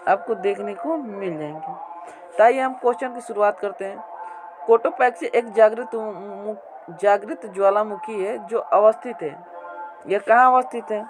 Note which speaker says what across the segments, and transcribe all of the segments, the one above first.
Speaker 1: आपको देखने को मिल जाएंगे। तो आइए हम क्वेश्चन की शुरुआत करते हैं। कोटोपैक्सी एक जागृत ज्वालामुखी है जो अवस्थित है। यह कहाँ अवस्थित है?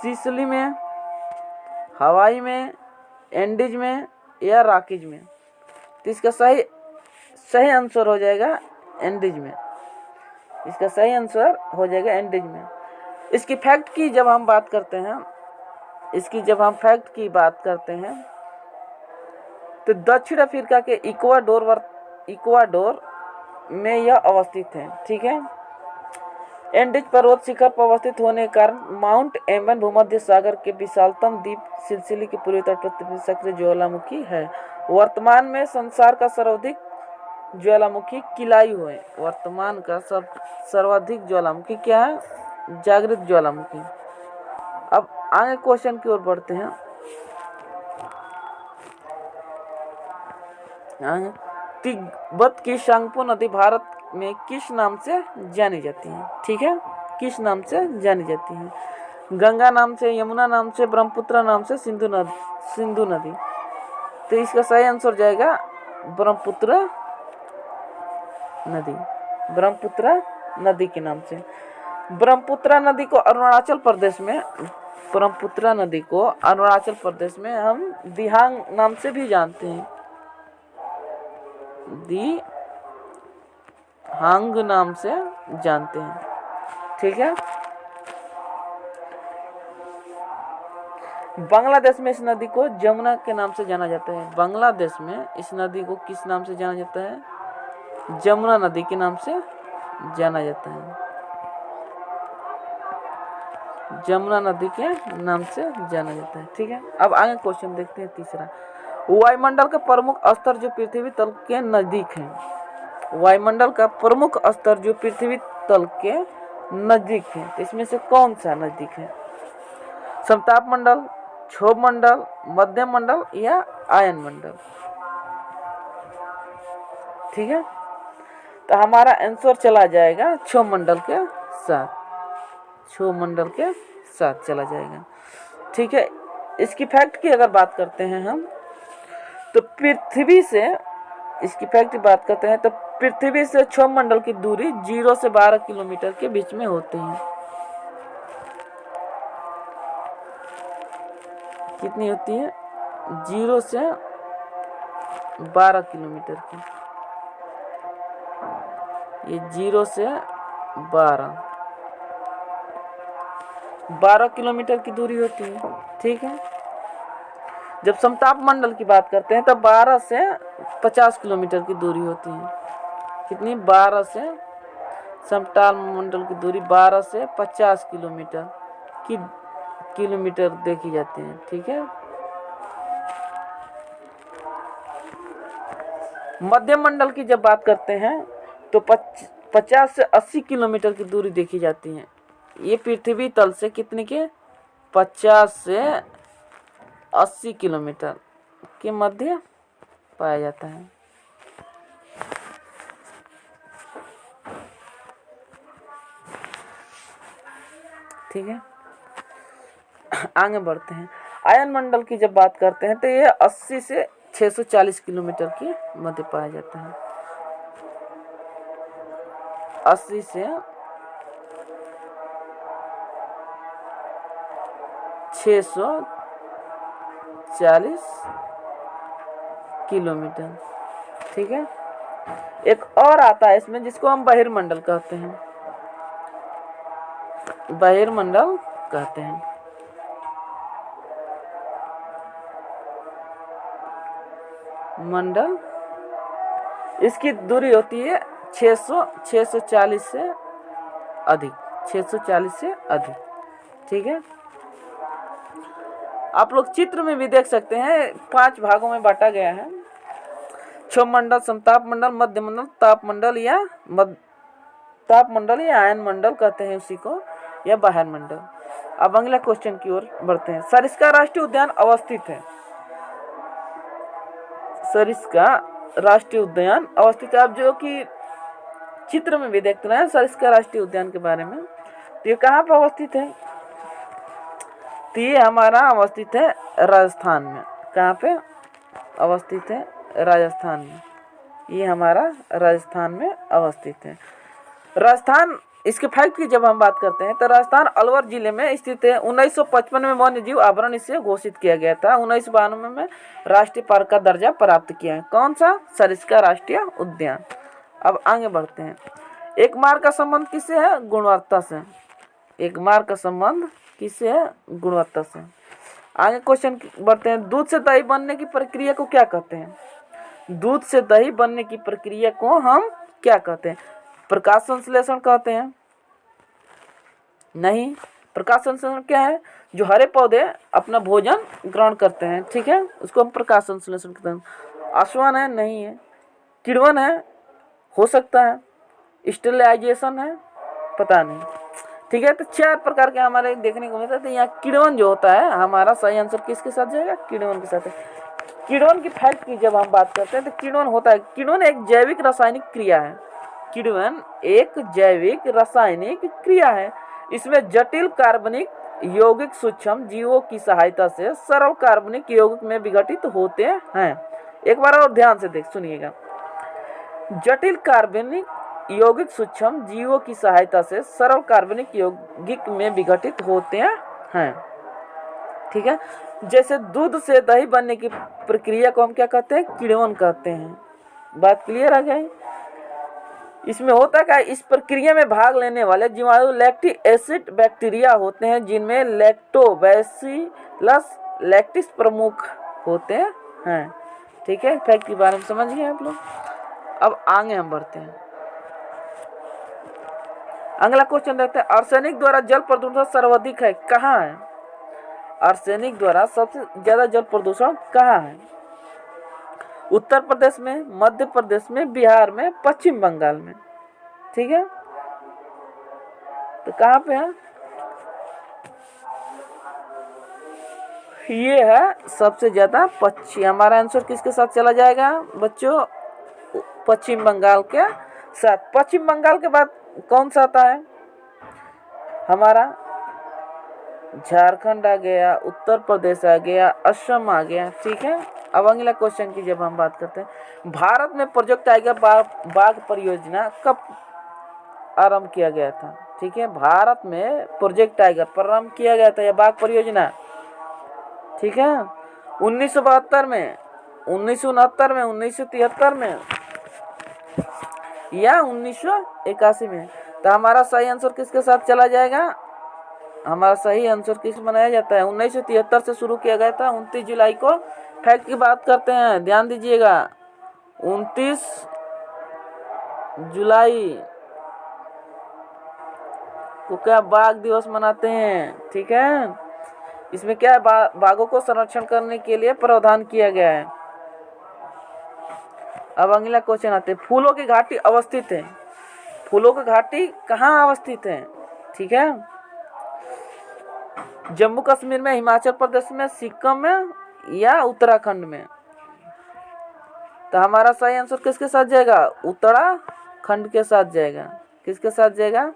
Speaker 1: सिसिली में, हवाई में, एंडीज में या रॉकीज में? तो इसका सही आंसर हो जाएगा एंडीज में। इसका सही आंसर हो जाएगा एंडीज में। इसकी फैक्ट की जब हम बात करते हैं, तो दक्षिण अफ्रीका के इक्वाडोर में यह अवस्थित है। ठीक है। एंडीज पर्वत शिखर पर अवस्थित होने के कारण माउंट एम्बन भूमध्य सागर के विशालतम द्वीप सिसिली के पूर्वी तट पर सक्रिय ज्वालामुखी है। वर्तमान में संसार का सर्वाधिक ज्वालामुखी किलायु है। वर्तमान का सर्वाधिक ज्वालामुखी क्या है? जागृत ज्वालामुखी। अब आगे क्वेश्चन की ओर बढ़ते हैं। तिब्बत की शांगपो नदी भारत में किस नाम से जानी जाती है? ठीक है, किस नाम से जानी जाती है? गंगा नाम से, यमुना नाम से, ब्रह्मपुत्र नाम से, सिंधु नदी। तो इसका सही आंसर जाएगा ब्रह्मपुत्र नदी के नाम से। ब्रह्मपुत्र नदी को अरुणाचल प्रदेश में हम दिहांग नाम से भी जानते हैं। दिहांग नाम से जानते हैं। ठीक है। बांग्लादेश में इस नदी को जमुना के नाम से जाना जाता है। बांग्लादेश में इस नदी को किस नाम से जाना जाता है? जमुना नदी के नाम से जाना जाता है। जमुना नदी के नाम से जाना जाता है। ठीक है। अब आगे क्वेश्चन देखते हैं तीसरा। वायुमंडल का प्रमुख स्तर जो पृथ्वी तल के नजदीक है। वायुमंडल का प्रमुख स्तर जो पृथ्वी तल के नजदीक है, तो इसमें से कौन सा नजदीक है? समताप मंडल, क्षोभ मंडल, मध्यम मंडल या आयन मंडल? ठीक है। तो हमारा आंसर चला जाएगा क्षोभ मंडल के साथ चला जाएगा। ठीक है। इसकी फैक्ट की अगर बात करते हैं हम, तो पृथ्वी से क्षोभ मंडल की दूरी 0 से 12 किलोमीटर के बीच में होती है। कितनी होती है? 0 से 12 किलोमीटर की। ये 0 से 12 किलोमीटर की दूरी होती है। ठीक है। जब समताप मंडल की बात करते हैं, तब 12 से 50 किलोमीटर की दूरी होती है। कितनी? 12 से समताप मंडल की दूरी 12 से 50 किलोमीटर देखी जाती है। ठीक है। मध्यम मंडल की जब बात करते हैं, तो 50 से 80 किलोमीटर की दूरी देखी जाती है। ये पृथ्वी तल से कितने के? 50 से 80 किलोमीटर के मध्य पाया जाता है। ठीक है। आगे बढ़ते हैं। आयन मंडल की जब बात करते हैं, तो ये 80 से 640 किलोमीटर के मध्य पाया जाता है। 80 से 640 किलोमीटर। ठीक है। एक और आता है इसमें, जिसको हम बहिर्मंडल कहते हैं। मंडल, इसकी दूरी होती है 640 से अधिक। ठीक है। आप लोग चित्र में भी देख सकते हैं, 5 भागों में बांटा गया है। क्षोभ मंडल, समताप मंडल, मध्य मंडल, ताप मंडल या आयन मंडल कहते हैं उसी को, या बाह्य मंडल। अब अगला क्वेश्चन की ओर बढ़ते हैं। सरिस्का राष्ट्रीय उद्यान अवस्थित है। आप जो कि चित्र में भी देखते हैं सरिस्का राष्ट्रीय उद्यान के बारे में, तो ये कहाँ पर अवस्थित है? तो ये हमारा अवस्थित है राजस्थान में। कहाँ पे अवस्थित है? राजस्थान में। ये हमारा राजस्थान में अवस्थित है। राजस्थान, इसके फैक्ट की जब हम बात करते हैं तो राजस्थान अलवर जिले में स्थित है। 1955 में वन्य जीव अभयारण्य इसे घोषित किया गया था। 1992 में राष्ट्रीय पार्क का दर्जा प्राप्त किया है। कौन सा? सरिस्का राष्ट्रीय उद्यान। अब आगे बढ़ते हैं। एक मार्ग का संबंध किससे है? गुणवत्ता से। एक मार्ग का संबंध किससे है? गुणवत्ता से। आगे क्वेश्चन बढ़ते हैं। दूध से दही बनने की प्रक्रिया को क्या कहते हैं? दूध से दही बनने की प्रक्रिया को हम क्या कहते हैं? प्रकाश संश्लेषण कहते हैं? नहीं। प्रकाश संश्लेषण क्या है? जो हरे पौधे अपना भोजन ग्रहण करते हैं, ठीक है, उसको हम प्रकाश संश्लेषण कहते हैं। आसवन है? नहीं है। किण्वन है? हो सकता है। स्टेरिलाइजेशन है? पता नहीं। ठीक है, तो 4 प्रकार के हमारे देखने को मिलता है। तो यहाँ किण्वन जो होता है, हमारा सही आंसर किसके साथ जाएगा? किण्वन के साथ है। किण्वन की फैक्ट की जब हम बात करते हैं तो किण्वन होता है, किण्वन एक जैविक रासायनिक क्रिया है। किण्वन एक जैविक रासायनिक क्रिया है। इसमें जटिल कार्बनिक यौगिक सूक्ष्म जीवों की सहायता से सरल कार्बनिक यौगिक में विघटित होते हैं। एक बार और ध्यान से देख सुनिएगा। जटिल कार्बनिक यौगिक सूक्ष्म जीवों की सहायता से सरल कार्बनिक यौगिक में विघटित होते हैं। ठीक है, जैसे दूध से दही बनने की प्रक्रिया को हम क्या कहते हैं? किण्वन कहते हैं। बात क्लियर आ गई? इसमें होता क्या है? इस प्रक्रिया में भाग लेने वाले जीवाणु लैक्टिक एसिड बैक्टीरिया होते हैं, जिनमें लैक्टोबैसिलस लैक्टिस प्रमुख होते हैं। ठीक है, फैक्ट के बारे में समझ गए आप लोग। अब आगे हम बढ़ते हैं। अगला क्वेश्चन देखते हैं। आर्सेनिक द्वारा जल प्रदूषण सर्वाधिक है, कहाँ है? आर्सेनिक द्वारा सबसे ज्यादा जल प्रदूषण कहाँ है? उत्तर प्रदेश में, मध्य प्रदेश में, बिहार में, पश्चिम बंगाल में। ठीक है, तो कहाँ पे है? ये है सबसे ज्यादा पश्चिम। हमारा आंसर किसके साथ चला जाएगा बच्चों? पश्चिम बंगाल के साथ। पश्चिम बंगाल के बाद कौन सा आता है? हमारा झारखंड आ गया, उत्तर प्रदेश आ गया, असम आ गया। ठीक है, अब अगला क्वेश्चन की जब हम बात करते हैं, भारत में प्रोजेक्ट टाइगर बाघ परियोजना कब आरंभ किया गया था? ठीक है, भारत में प्रोजेक्ट टाइगर प्रारंभ किया गया था, यह बाघ परियोजना। ठीक है, 1972 में, 1969 में, 1973 में या 1981 में। तो हमारा सही आंसर किसके साथ चला जाएगा? हमारा सही आंसर किस बनाया जाता है? 1973 से शुरू किया गया था, 29 जुलाई को। फैक्ट की बात करते हैं, ध्यान दीजिएगा। 29 जुलाई को क्या बाघ दिवस मनाते हैं। ठीक है, इसमें क्या है? बाघों को संरक्षण करने के लिए प्रावधान किया गया है। अब अगला क्वेश्चन आते हैं। फूलों की घाटी अवस्थित है। फूलों की घाटी कहाँ अवस्थित है? ठीक है, जम्मू कश्मीर में, हिमाचल प्रदेश में, सिक्किम में या उत्तराखंड में। तो हमारा सही आंसर किसके साथ जाएगा? उत्तराखंड के साथ जाएगा। किसके साथ जाएगा?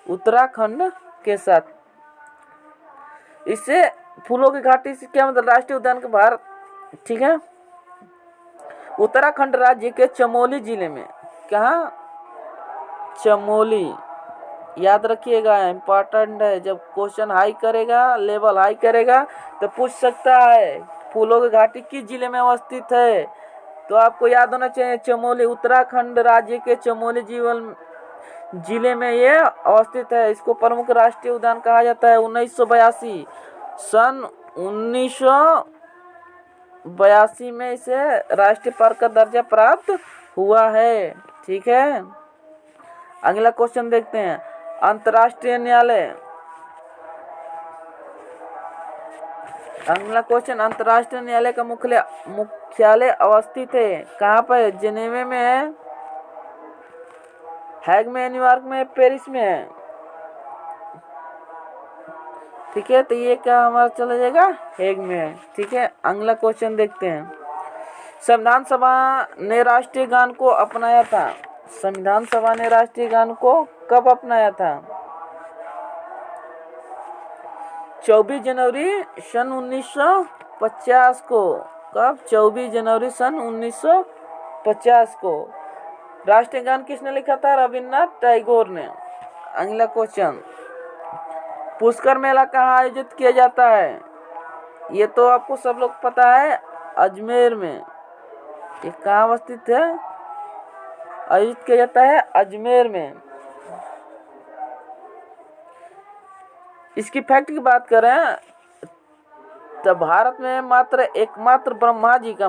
Speaker 1: उत्तराखंड के साथ। इससे फूलों की घाटी से क्या मतलब? राष्ट्रीय उद्यान के बाहर। ठीक है, उत्तराखंड राज्य के चमोली जिले में। कहाँ? चमोली। याद रखिएगा, इम्पोर्टेंट है। जब क्वेश्चन हाई करेगा, लेवल हाई करेगा, तो पूछ सकता है फूलों की घाटी किस जिले में अवस्थित है। तो आपको याद होना चाहिए, चमोली, उत्तराखंड राज्य के चमोली जिले में ये अवस्थित है। इसको प्रमुख राष्ट्रीय उद्यान कहा जाता है। 1982 सन 1982 में इसे राष्ट्रीय पार्क का दर्जा प्राप्त हुआ है। ठीक है, अगला क्वेश्चन देखते हैं। अंतर्राष्ट्रीय न्यायालय। अगला क्वेश्चन, अंतर्राष्ट्रीय न्यायालय का मुख्यालय अवस्थित है कहाँ पर? जेनेवा में है, हैग में, न्यूयॉर्क में, पेरिस में है। ठीक है, तो ये क्या हमारा चला जाएगा? हैग में है। ठीक है, अगला क्वेश्चन देखते हैं। संविधान सभा ने राष्ट्रीय गान को अपनाया था। संविधान सभा ने राष्ट्रीय गान को कब अपनाया था? 24 जनवरी सन 1950 को। कब? 24 जनवरी सन 1950 को। राष्ट्रीय गान किसने लिखा था? रविन्द्रनाथ टैगोर ने। अगला क्वेश्चन, पुष्कर मेला कहाँ आयोजित किया जाता है? ये तो आपको सब लोग पता है, अजमेर में। ये कहाँ अवस्थित है? आयोजित किया जाता है अजमेर में। इसकी फैक्ट की बात करें तो भारत में एकमात्र ब्रह्मा जी का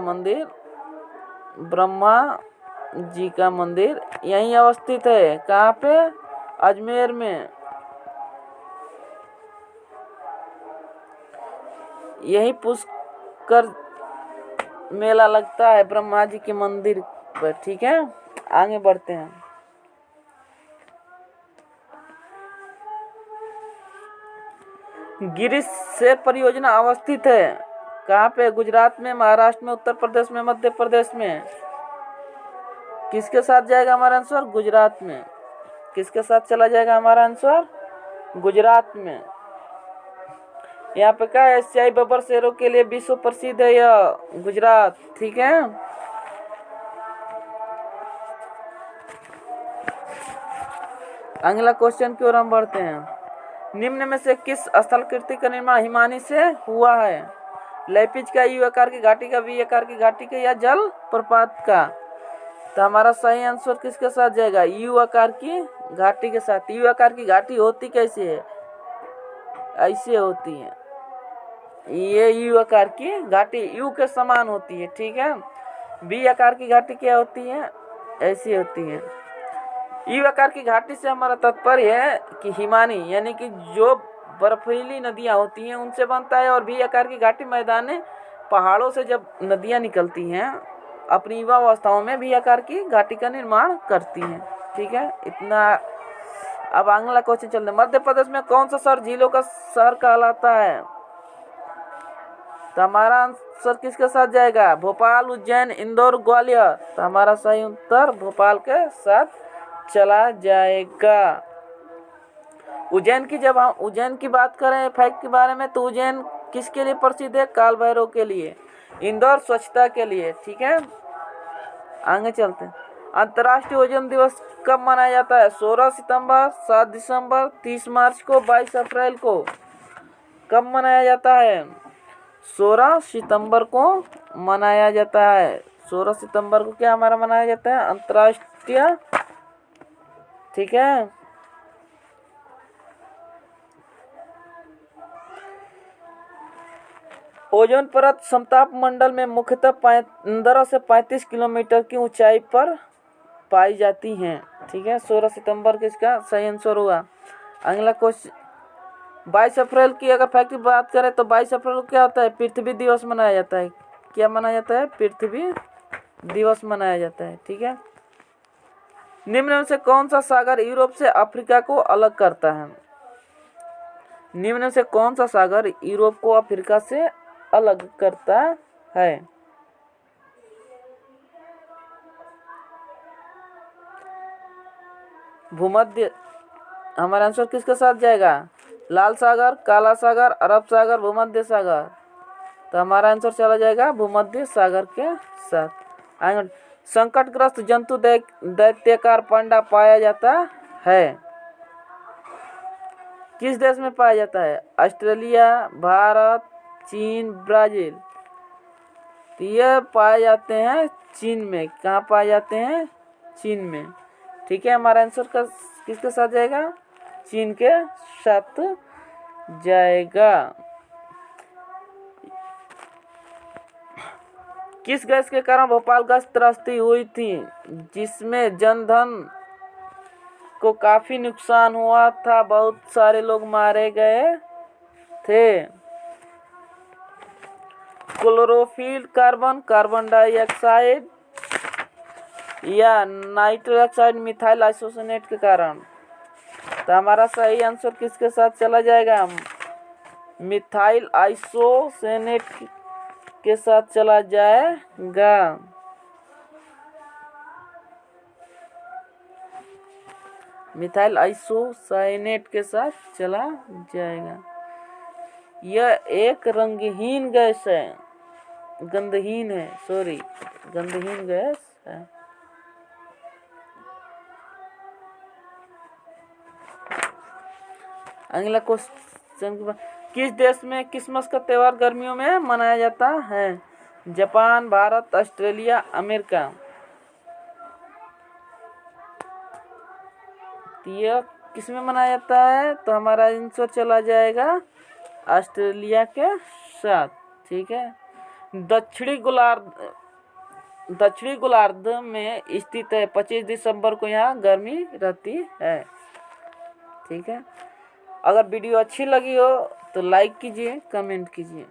Speaker 1: मंदिर यहीं अवस्थित है। कहाँ पे? अजमेर में। यही पुष्कर मेला लगता है ब्रह्मा जी के मंदिर पर। ठीक है, आगे बढ़ते हैं। गिरीश सेर परियोजना अवस्थित है कहाँ पे? गुजरात में, महाराष्ट्र में, उत्तर प्रदेश में, मध्य प्रदेश में। किसके साथ जाएगा हमारा आंसर? गुजरात में। किसके साथ चला जाएगा हमारा आंसर? गुजरात में। यहाँ पे क्या है? एशियाई बबर शेरों के लिए विश्व प्रसिद्ध है यह गुजरात। ठीक है, अगला क्वेश्चन की ओर हम बढ़ते हैं। निम्न में से किस स्थलाकृति का निर्माण हिमानी से हुआ है? लेपिज का, यू आकार की घाटी का, वी आकार की घाटी का, या जल प्रपात का? तो हमारा सही आंसर किसके साथ जाएगा? यू आकार की घाटी के साथ। यू आकार की घाटी होती कैसे है? ऐसे होती है। ये यू आकार की घाटी यू के समान होती है। ठीक है, वी आकार की घाटी क्या होती है? ऐसी होती है। यू आकार की घाटी से हमारा तात्पर्य है कि हिमानी यानी कि जो बर्फीली नदियां होती हैं उनसे बनता है, और वी आकार की घाटी मैदानी पहाड़ों से जब नदियां निकलती हैं अपनी युवा अवस्थाओं में वी आकार की घाटी का निर्माण करती हैं। ठीक है, इतना। अब अगला क्वेश्चन चलते हैं। मध्य प्रदेश में कौन सा शहर झीलों का शहर कहलाता है? तो हमारा आंसर किसके साथ जाएगा? भोपाल, उज्जैन, इंदौर, ग्वालियर। तो हमारा सही उत्तर भोपाल के साथ चला जाएगा। उज्जैन की, जब हम उज्जैन की बात करें फैक्ट के बारे में, तो उज्जैन किसके लिए प्रसिद्ध है? काल भैरव के लिए। इंदौर स्वच्छता के लिए। ठीक है, आगे चलते हैं। अंतर्राष्ट्रीय ओजोन दिवस कब मनाया जाता है? 16 सितंबर, 7 दिसंबर, 30 मार्च को, 22 अप्रैल को। कब मनाया जाता है? 16 सितंबर को मनाया जाता है। 16 सितंबर को क्या हमारा मनाया जाता है? अंतर्राष्ट्रीय। ठीक है, ओजोन परत समताप मंडल में मुख्यतः 15 से 35 किलोमीटर की ऊंचाई पर पाई जाती हैं। ठीक है, 16 सितंबर को इसका सही आंसर हुआ। अगला क्वेश्चन, 22 अप्रैल की अगर फैक्ट की बात करें तो 22 अप्रैल को क्या होता है? पृथ्वी दिवस मनाया जाता है। क्या मनाया जाता है? पृथ्वी दिवस मनाया जाता है। ठीक है, निम्न में से कौन सा सागर यूरोप से अफ्रीका को अलग करता है? निम्न में से कौन सा सागर यूरोप को अफ्रीका से अलग करता है? भूमध्य। हमारा आंसर किसके साथ जाएगा? लाल सागर, काला सागर, अरब सागर, भूमध्य सागर। तो हमारा आंसर चला जाएगा भूमध्य सागर के साथ। संकटग्रस्त जंतु दैत्याकार पांडा पाया जाता है। किस देश में पाया जाता है? ऑस्ट्रेलिया, भारत, चीन, ब्राजील। तो ये पाए जाते हैं चीन में। कहाँ पाए जाते हैं? चीन में। ठीक है, हमारा आंसर किसके साथ जाएगा? चीन के साथ जाएगा। किस गैस के कारण भोपाल गैस त्रस्ती हुई थी, जिसमें जनधन को काफी नुकसान हुआ था, बहुत सारे लोग मारे गए थे? क्लोरोफिल, कार्बन, कार्बन डाइऑक्साइड, या नाइट्रस ऑक्साइड, मिथाइल आइसोसिनेट के कारण? तो हमारा सही आंसर किसके साथ चला जाएगा? मिथाइल आइसोसिनेट के साथ चला जाएगा। मिथाइल आइसोसाइनेट के साथ चला जाएगा। यह एक रंगहीन गैस है, गंधहीन है, सॉरी, गंधहीन गैस है। अगला क्वेश्चन, किस देश में क्रिसमस का त्यौहार गर्मियों में मनाया जाता है? Japan, Bharat, Australia, America. तो यह किस में मनाया जाता है? तो हमारा आंसर चला जाएगा ऑस्ट्रेलिया के साथ। ठीक है। दक्षिणी गोलार्ध में स्थित है। 25 दिसंबर को यहाँ गर्मी रहती है। ठीक है। अगर वीडियो अच्छी लगी हो तो लाइक कीजिए, कमेंट कीजिए।